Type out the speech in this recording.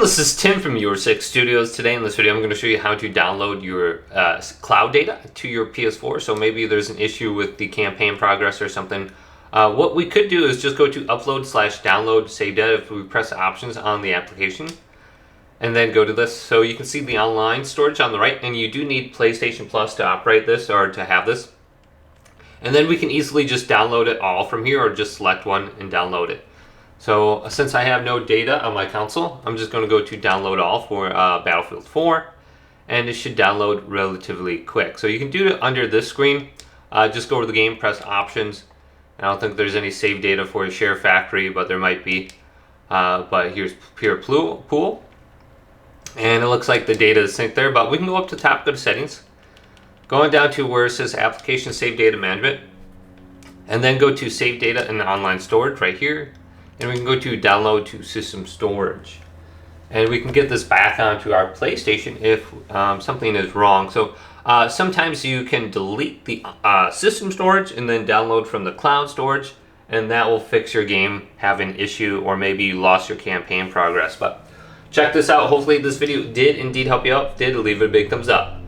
this is Tim from Your Six Studios. Today in this video I'm going to show you how to download your cloud data to your PS4. So maybe there's an issue with the campaign progress or something. What we could do is just go to upload/download save data if we press options on the application and then go to this. So you can see the online storage on the right, and you do need PlayStation Plus to operate this or to have this. And then we can easily just download it all from here or just select one and download it. So since I have no data on my console, I'm just going to go to download all for Battlefield 4, and it should download relatively quick. So you can do it under this screen. Just go to the game, press options. I don't think there's any save data for share factory, but there might be. But here's pure pool, and it looks like the data is synced there. But we can go up to the top, go to settings, going down to where it says application save data management, and then go to save data and online storage right here. And we can go to download to system storage, and we can get this back onto our PlayStation if something is wrong. So sometimes you can delete the system storage and then download from the cloud storage, and that will fix your game having an issue, or maybe you lost your campaign progress. But check this out. Hopefully this video did indeed help you out. If it did, leave it a big thumbs up.